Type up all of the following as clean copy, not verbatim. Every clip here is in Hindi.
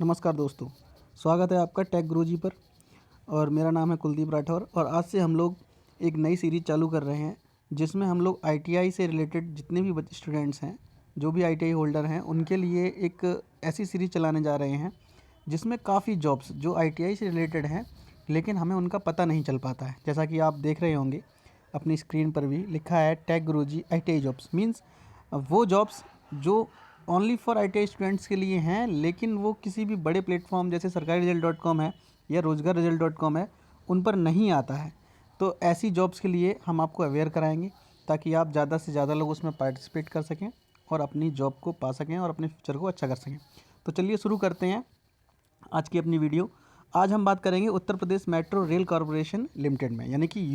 नमस्कार दोस्तों, स्वागत है आपका टेक गुरुजी पर। और मेरा नाम है कुलदीप राठौर और आज से हम लोग एक नई सीरीज़ चालू कर रहे हैं जिसमें हम लोग आईटीआई से रिलेटेड जितने भी स्टूडेंट्स हैं, जो भी आईटीआई होल्डर हैं, उनके लिए एक ऐसी सीरीज़ चलाने जा रहे हैं जिसमें काफ़ी जॉब्स जो आईटीआई से रिलेटेड हैं लेकिन हमें उनका पता नहीं चल पाता है। जैसा कि आप देख रहे होंगे अपनी स्क्रीन पर भी लिखा है टेक गुरुजी आईटीआई जॉब्स, मीन्स वो जॉब्स जो ओनली फॉर आईटीआई स्टूडेंट्स के लिए हैं, लेकिन वो किसी भी बड़े प्लेटफॉर्म जैसे सरकारी-रिजल्ट.com है या रोज़गार-रिजल्ट.com है, उन पर नहीं आता है। तो ऐसी जॉब्स के लिए हम आपको अवेयर कराएंगे ताकि आप ज़्यादा से ज़्यादा लोग उसमें पार्टिसिपेट कर सकें और अपनी जॉब को पा सकें और अपने फ्यूचर को अच्छा कर सकें। तो चलिए शुरू करते हैं आज की अपनी वीडियो। आज हम बात करेंगे Uttar Pradesh metro rail corporation limited में, यानी कि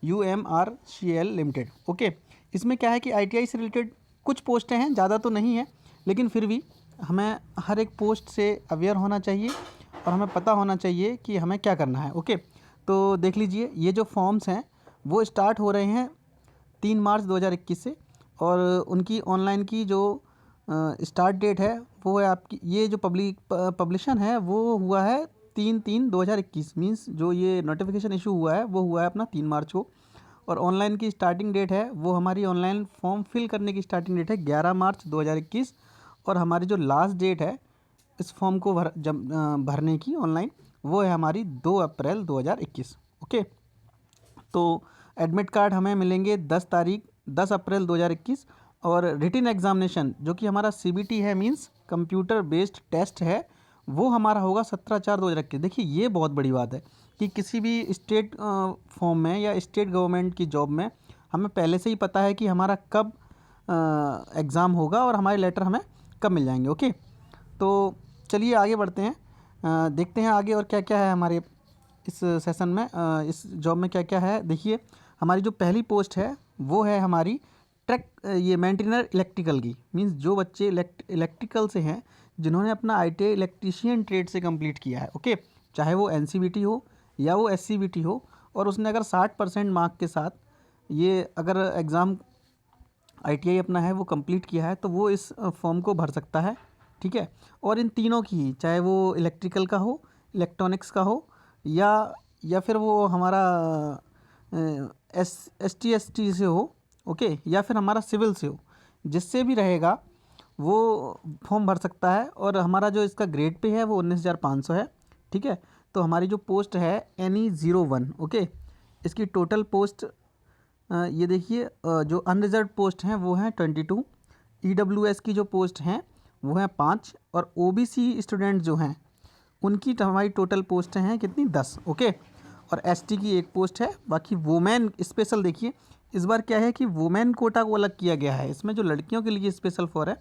UMRCL लिमिटेड। ओके, इसमें क्या है कि आईटीआई से रिलेटेड कुछ पोस्टें हैं, ज़्यादा तो नहीं है, लेकिन फिर भी हमें हर एक पोस्ट से अवेयर होना चाहिए और हमें पता होना चाहिए कि हमें क्या करना है। ओके, तो देख लीजिए, ये जो फॉर्म्स हैं वो स्टार्ट हो रहे हैं 3 मार्च 2021 से, और उनकी ऑनलाइन की जो स्टार्ट डेट है वो है आपकी, ये जो पब्लिशन है वो हुआ है 3/3/2021, मीन्स जो ये नोटिफिकेशन इशू हुआ है वो हुआ है अपना 3 मार्च को। और ऑनलाइन की स्टार्टिंग डेट है वो, हमारी ऑनलाइन फॉर्म फिल करने की स्टार्टिंग डेट है 11 मार्च 2021, और हमारी जो लास्ट डेट है इस फॉर्म को भरने की ऑनलाइन, वो है हमारी 2 अप्रैल 2021। ओके, तो एडमिट कार्ड हमें मिलेंगे 10 अप्रैल 2021, और रिटन एग्जामिनेशन जो कि हमारा सीबीटी है, मींस कंप्यूटर बेस्ड टेस्ट है, वो हमारा होगा 17/4/2021। देखिए, ये बहुत बड़ी बात है कि किसी भी स्टेट फॉर्म में या स्टेट गवर्नमेंट की जॉब में हमें पहले से ही पता है कि हमारा कब एग्ज़ाम होगा और हमारे लेटर हमें कब मिल जाएंगे। ओके, तो चलिए आगे बढ़ते हैं, देखते हैं आगे और क्या क्या है हमारे इस सेशन में, इस जॉब में क्या क्या है। देखिए, हमारी जो पहली पोस्ट है वो है हमारी ये मेंटेनर इलेक्ट्रिकल की, मींस जो बच्चे इलेक्ट्रिकल से हैं, जिन्होंने अपना आईटीआई इलेक्ट्रीशियन ट्रेड से कंप्लीट किया है। ओके, चाहे वो एनसीवीटी हो या वो एससीवीटी हो, और उसने अगर 60% मार्क के साथ ये अगर एग्ज़ाम आईटीआई अपना है वो कंप्लीट किया है, तो वो इस फॉर्म को भर सकता है। ठीक है, और इन तीनों की, चाहे वो इलेक्ट्रिकल का हो, इलेक्ट्रॉनिक्स का हो, या फिर वो हमारा एसटी से हो, ओके, या फिर हमारा सिविल से हो, जिससे भी रहेगा वो फॉर्म भर सकता है। और हमारा जो इसका ग्रेड पे है वो 19,500 है। ठीक है, तो हमारी जो पोस्ट है NE01, ओके, इसकी टोटल पोस्ट ये देखिए, जो अनरिजर्व पोस्ट हैं वो हैं 22, EWS की जो पोस्ट हैं वो हैं 5, और OBC स्टूडेंट जो हैं उनकी हमारी टोटल पोस्ट हैं कितनी, 10। ओके, और ST की एक पोस्ट है। बाकी वुमेन स्पेशल, देखिए इस बार क्या है कि वुमेन कोटा को अलग किया गया है, इसमें जो लड़कियों के लिए स्पेशल फॉर है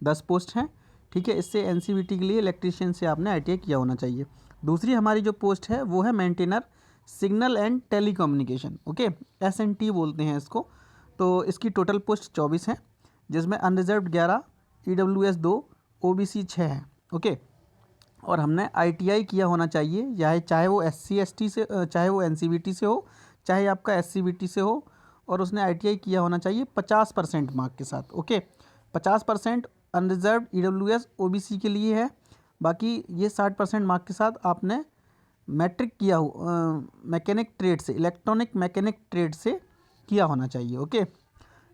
10 पोस्ट हैं। ठीक है, इससे एनसीवीटी के लिए इलेक्ट्रीशियन से आपने आईटीआई किया होना चाहिए। दूसरी हमारी जो पोस्ट है वो है maintainer signal and telecommunication, okay, SNT बोलते हैं इसको। तो इसकी टोटल पोस्ट 24 हैं, जिसमें अनरिजर्व्ड 11, EWS 2, OBC 6 है। ओके, और हमने आईटीआई किया होना चाहिए, चाहे वो SC/ST से, चाहे वो एनसीवीटी से हो, चाहे आपका एससीवीटी से हो, और उसने आईटीआई किया होना चाहिए 50% मार्क के साथ। ओके, 50% अनरिजर्व्ड EWS OBC के लिए है। बाकी ये 60% मार्क के साथ आपने मैट्रिक किया हो, मैकेनिक ट्रेड से, इलेक्ट्रॉनिक मैकेनिक ट्रेड से किया होना चाहिए। ओके,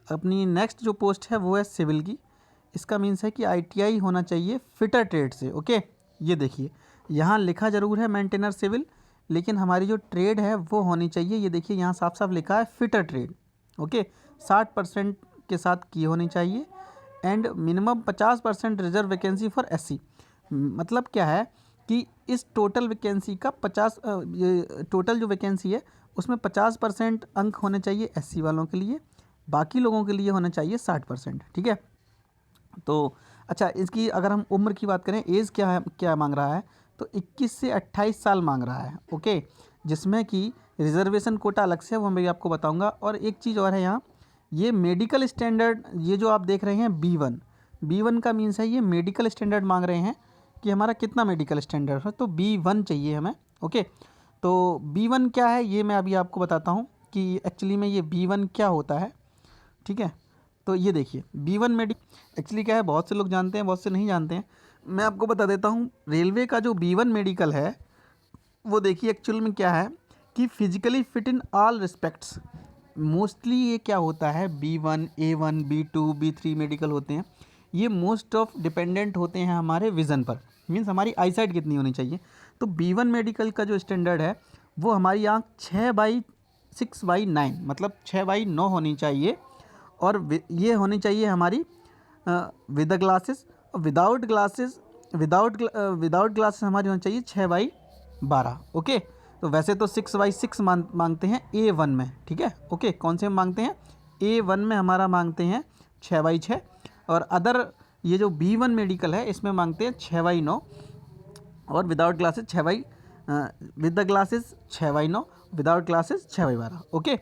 अपनी नेक्स्ट जो पोस्ट है वो है सिविल की। इसका मीन्स है कि आईटीआई होना चाहिए फिटर ट्रेड से। ओके, ये देखिए, यहाँ लिखा ज़रूर है मेंटेनर सिविल, लेकिन हमारी जो ट्रेड है वो होनी चाहिए, ये देखिए यहाँ साफ साफ लिखा है फिटर ट्रेड। ओके, 60% के साथ की होनी चाहिए, and minimum 50% reserve vacancy for SC। मतलब क्या है कि इस टोटल वैकेंसी का 50, ये टोटल जो वैकेंसी है उसमें 50% अंक होने चाहिए SC वालों के लिए, बाकी लोगों के लिए होना चाहिए 60%। ठीक है, तो अच्छा, इसकी अगर हम उम्र की बात करें, एज क्या है, क्या मांग रहा है, तो 21 से 28 साल मांग रहा है। ओके, जिसमें कि रिजर्वेशन कोटा अलग से है, वो मैं आपको बताऊंगा। और एक चीज़ और है यहाँ, ये मेडिकल स्टैंडर्ड, ये जो आप देख रहे हैं B1 का मीन्स है ये मेडिकल स्टैंडर्ड मांग रहे हैं कि हमारा कितना मेडिकल स्टैंडर्ड है, तो B1 चाहिए हमें। ओके, तो B1 क्या है ये मैं अभी आपको बताता हूँ कि एक्चुअली में ये B1 क्या होता है। ठीक है, तो ये देखिए B1 एक्चुअली क्या है, बहुत से लोग जानते हैं, बहुत से नहीं जानते हैं। मैं आपको बता देता हूँ, रेलवे का जो B1 मेडिकल है वो देखिए एक्चुअल में क्या है कि physically fit in all respects. Mostly ये क्या होता है, B1, A1, B2, B3 medical होते हैं, ये मोस्ट ऑफ डिपेंडेंट होते हैं हमारे विज़न पर, मीन्स हमारी आईसाइट कितनी होनी चाहिए। तो B1 मेडिकल का जो स्टैंडर्ड है वो हमारी आँख 6/6/9 मतलब 6/9 होनी चाहिए, और ये होनी चाहिए हमारी with glasses, without glasses, without glasses हमारी होनी चाहिए 6/12। ओके, तो वैसे तो 6/6 मांगते हैं A1 में, ठीक है। ओके, कौन से मांगते हैं, A1 में हमारा मांगते हैं 6/6, और अदर ये जो B1 मेडिकल है इसमें मांगते हैं 6/9, और without glasses with the glasses 6/9, without glasses 6/12। Okay,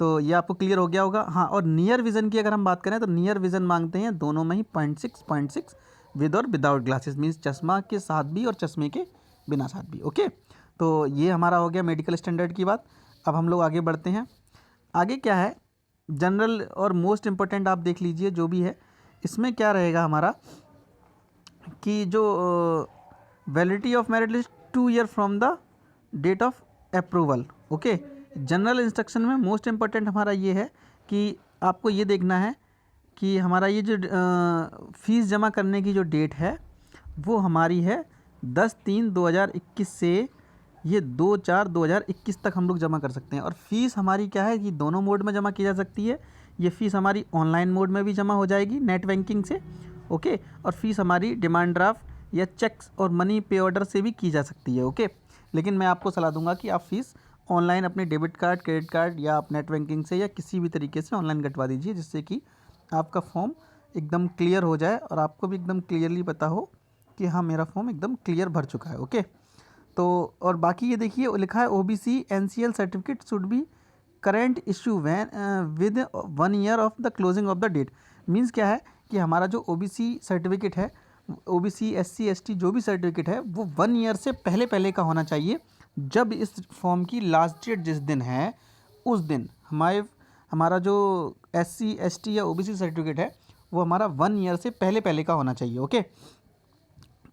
तो ये आपको क्लियर हो गया होगा। हाँ, और नियर विज़न की अगर हम बात करें तो नियर विज़न मांगते हैं दोनों में ही 0.6 विद और विदाउट ग्लासेस, मीन्स चश्मा के साथ भी और चश्मे के बिना साथ भी। ओके, तो ये हमारा हो गया मेडिकल स्टैंडर्ड की बात। अब हम लोग आगे बढ़ते हैं। आगे क्या है, जनरल और मोस्ट इम्पोर्टेंट आप देख लीजिए जो भी है, इसमें क्या रहेगा हमारा कि जो validity of merit list 2 year from the date of approval. Okay, general instruction में मोस्ट इम्पोर्टेंट हमारा ये है कि आपको ये देखना है कि हमारा ये जो फ़ीस जमा करने की जो डेट है वो हमारी है 10/3/2021 से ये 2/4/2021 तक हम लोग जमा कर सकते हैं। और फ़ीस हमारी क्या है कि दोनों मोड में जमा की जा सकती है। ये फ़ीस हमारी ऑनलाइन मोड में भी जमा हो जाएगी नेट बैंकिंग से। ओके, और फीस हमारी डिमांड ड्राफ्ट या चेक्स और मनी पे ऑर्डर से भी की जा सकती है। ओके, लेकिन मैं आपको सलाह दूंगा कि आप फ़ीस ऑनलाइन अपने डेबिट कार्ड, क्रेडिट कार्ड या आप नेट बैंकिंग से या किसी भी तरीके से ऑनलाइन कटवा दीजिए, जिससे कि आपका फॉर्म एकदम क्लियर हो जाए और आपको भी एकदम क्लियरली पता हो कि हाँ मेरा फॉर्म एकदम क्लियर भर चुका है। ओके, तो और बाकी ये देखिए लिखा है OBC NCL certificate should be current issue वैन विद 1 year of the closing of the date. Means क्या है कि हमारा जो OBC सर्टिफिकेट है, OBC SC ST जो भी सर्टिफिकेट है वो 1 ईयर से पहले पहले का होना चाहिए। जब इस फॉर्म की लास्ट डेट जिस दिन है उस दिन हमारा जो SC ST या OBC सर्टिफिकेट है वो हमारा 1 ईयर से पहले पहले का होना चाहिए। ओके,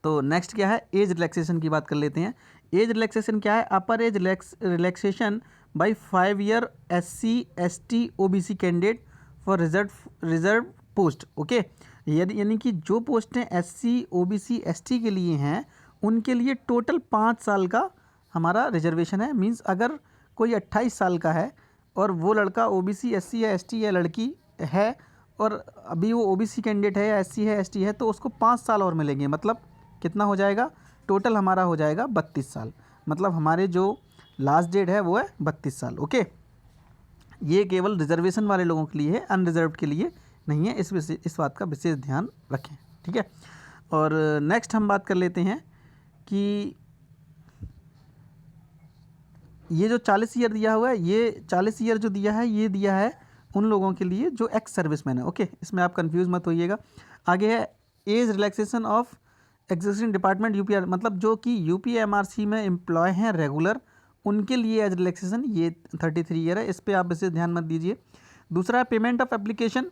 तो नेक्स्ट क्या है, एज रिलैक्सेशन की बात कर लेते हैं। एज रिलैक्सेशन क्या है, upper age relaxation by 5 year SC ST OBC candidate for reserve post. Okay, यानी कि जो पोस्टें SC OBC ST के लिए हैं उनके लिए टोटल 5 साल का हमारा रिजर्वेशन है। मीन्स अगर कोई 28 साल का है और वो लड़का OBC SC या ST या लड़की है और अभी वो OBC कैंडिडेट है या SC है ST है तो उसको 5 साल और मिलेंगे। मतलब कितना हो जाएगा, टोटल हमारा हो जाएगा 32 साल। मतलब हमारे जो लास्ट डेट है वो है 32 साल। ओके, ये केवल रिजर्वेशन वाले लोगों के लिए है, अनरिजर्व्ड के लिए नहीं है। इस बात का विशेष ध्यान रखें, ठीक है। और नेक्स्ट हम बात कर लेते हैं कि ये जो 40 ईयर दिया हुआ है, ये 40 ईयर जो दिया है ये दिया है उन लोगों के लिए जो एक्स सर्विसमैन है। ओके, इसमें आप कंफ्यूज मत होइएगा। आगे है age relaxation of existing department UPR, मतलब जो कि UPMRC में एम्प्लॉय हैं रेगुलर, उनके लिए एज रिलैक्सेशन ये 33 ईयर है। इस पर आप विशेष ध्यान मत दीजिए। दूसरा है पेमेंट ऑफ एप्लीकेशन,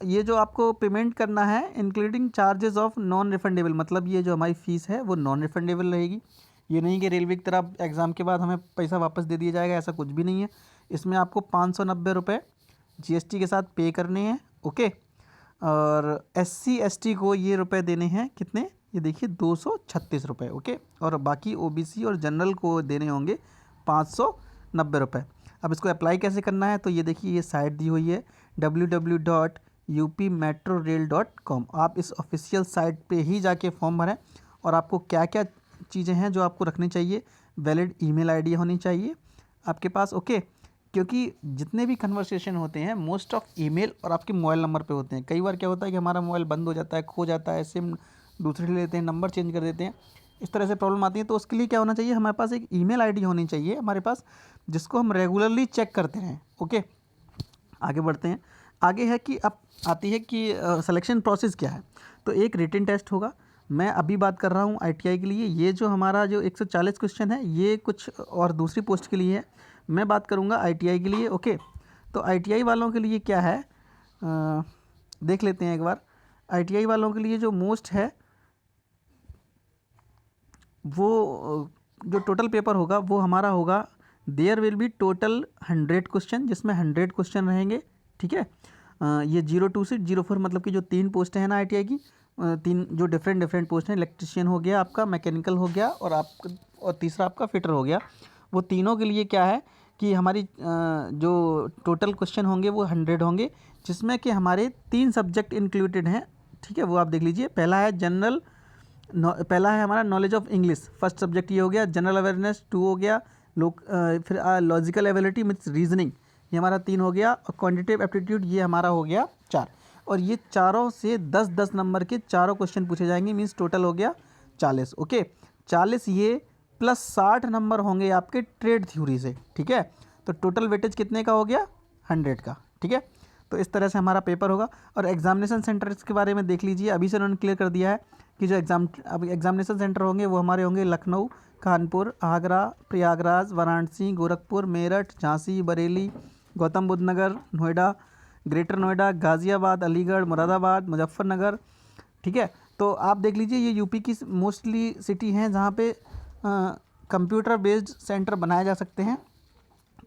ये जो आपको पेमेंट करना है including charges of non refundable, मतलब ये जो हमारी फ़ीस है वो नॉन रिफंडेबल रहेगी। ये नहीं कि रेलवे की तरह एग्ज़ाम के बाद हमें पैसा वापस दे दिया जाएगा, ऐसा कुछ भी नहीं है। इसमें आपको 590 रुपये GST के साथ पे करने हैं। ओके, और SC ST को ये रुपए देने हैं कितने, ये देखिए 236 रुपये। ओके, और बाकी OBC और जनरल को देने होंगे 590 रुपये। अब इसको अप्लाई कैसे करना है, तो ये देखिए ये साइट दी हुई है www.upmetrorail.com। आप इस ऑफिशियल साइट पे ही जाके फॉर्म भरें। और आपको क्या क्या चीज़ें हैं जो आपको रखनी चाहिए, वैलिड ईमेल आईडी होनी चाहिए आपके पास। ओके, क्योंकि जितने भी कन्वर्सेशन होते हैं मोस्ट ऑफ ईमेल और आपके मोबाइल नंबर पे होते हैं। कई बार क्या होता है कि हमारा मोबाइल बंद हो जाता है, खो जाता है, सिम दूसरे ले लेते हैं, नंबर चेंज कर देते हैं, इस तरह से प्रॉब्लम आती है। तो उसके लिए क्या होना चाहिए, हमारे पास एक ईमेल आईडी होनी चाहिए हमारे पास, जिसको हम रेगुलरली चेक करते रहें। ओके, आगे बढ़ते हैं। आगे है कि अब आती है कि सिलेक्शन प्रोसेस क्या है। तो एक रिटन टेस्ट होगा। मैं अभी बात कर रहा हूँ ITI के लिए। ये जो हमारा जो 140 क्वेश्चन है ये कुछ और दूसरी पोस्ट के लिए है, मैं बात करूँगा ITI के लिए। ओके, तो ITI वालों के लिए क्या है, देख लेते हैं एक बार। ITI वालों के लिए जो मोस्ट है वो जो टोटल पेपर होगा वो हमारा होगा, there will be total 100 question, जिसमें 100 क्वेश्चन रहेंगे, ठीक है। ये 02 से 04 मतलब कि जो 3 पोस्टें हैं ना ITI की, 3 जो डिफरेंट पोस्ट हैं, इलेक्ट्रिशियन हो गया आपका, मैकेनिकल हो गया, और तीसरा आपका फिटर हो गया। वो तीनों के लिए क्या है कि हमारी जो टोटल क्वेश्चन होंगे वो 100 होंगे, जिसमें कि हमारे 3 सब्जेक्ट इंक्लूडेड हैं, ठीक है। वो आप देख लीजिए। पहला है हमारा knowledge of English, first subject ये हो गया। जनरल अवेयरनेस 2 हो गया। फिर लॉजिकल एबिलिटी मीन्स रीजनिंग, ये हमारा 3 हो गया। और क्वांटिटेटिव एप्टीट्यूड ये हमारा हो गया 4। और ये चारों से 10-10 नंबर के चारों क्वेश्चन पूछे जाएंगे, मीन्स टोटल हो गया 40। ओके, 40 ये प्लस 60 नंबर होंगे आपके ट्रेड थ्योरी से, ठीक है। तो टोटल वेटेज कितने का हो गया? 100 का, ठीक है। तो इस तरह से हमारा पेपर होगा। और एग्जामिनेशन सेंटर्स के बारे में देख लीजिए, अभी से उन्होंने क्लियर कर दिया है कि जो एग्जामिनेशन सेंटर होंगे वो हमारे होंगे लखनऊ, कानपुर, आगरा, प्रयागराज, वाराणसी, गोरखपुर, मेरठ, झांसी, बरेली, गौतम बुद्ध नगर, नोएडा, ग्रेटर नोएडा, गाज़ियाबाद, अलीगढ़, मुरादाबाद, मुजफ्फरनगर, ठीक है। तो आप देख लीजिए, ये यूपी की मोस्टली सिटी हैं जहाँ पे कंप्यूटर बेस्ड सेंटर बनाए जा सकते हैं।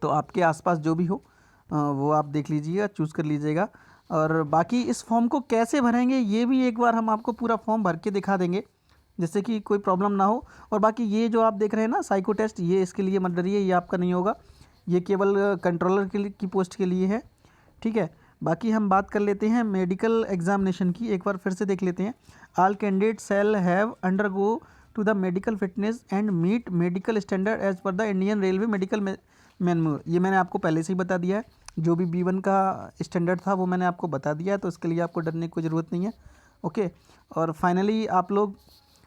तो आपके आसपास जो भी हो वो आप देख लीजिएगा, चूज़ कर लीजिएगा। और बाकी इस फॉर्म को कैसे भरेंगे ये भी एक बार हम आपको पूरा फॉर्म भर के दिखा देंगे, जिससे कि कोई प्रॉब्लम ना हो। और बाकी ये जो आप देख रहे हैं ना साइको टेस्ट, ये इसके लिए मत डरिए, ये आपका नहीं होगा, ये केवल कंट्रोलर की पोस्ट के लिए है, ठीक है। बाकी हम बात कर लेते हैं मेडिकल एग्जामिनेशन की, एक बार फिर से देख लेते हैं। All candidate shall have undergo to the medical fitness and meet medical standard as per the Indian railway medical manual, ये मैंने आपको पहले से ही बता दिया है। जो भी B1 का स्टैंडर्ड था वो मैंने आपको बता दिया है, तो इसके लिए आपको डरने की कोई ज़रूरत नहीं है। ओके, और फाइनली आप लोग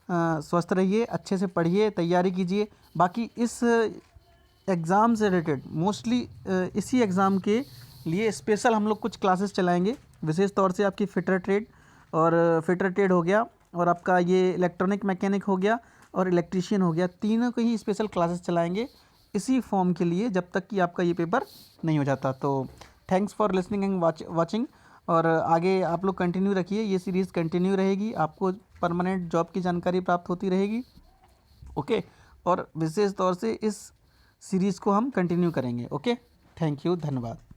स्वस्थ रहिए, अच्छे से पढ़िए, तैयारी कीजिए। बाकी इस एग्ज़ाम से रिलेटेड मोस्टली इसी एग्ज़ाम के लिए स्पेशल हम लोग कुछ क्लासेस चलाएंगे, विशेष तौर से आपकी फिटर ट्रेड हो गया, और आपका ये इलेक्ट्रॉनिक मैकेनिक हो गया, और इलेक्ट्रीशियन हो गया। तीनों के ही स्पेशल क्लासेस चलाएंगे इसी फॉर्म के लिए, जब तक कि आपका ये पेपर नहीं हो जाता। तो thanks for listening and watching. और आगे आप लोग कंटिन्यू रखिए, ये सीरीज़ कंटिन्यू रहेगी, आपको परमानेंट जॉब की जानकारी प्राप्त होती रहेगी। ओके, और विशेष तौर से इस सीरीज़ को हम कंटिन्यू करेंगे। ओके, थैंक यू, धन्यवाद।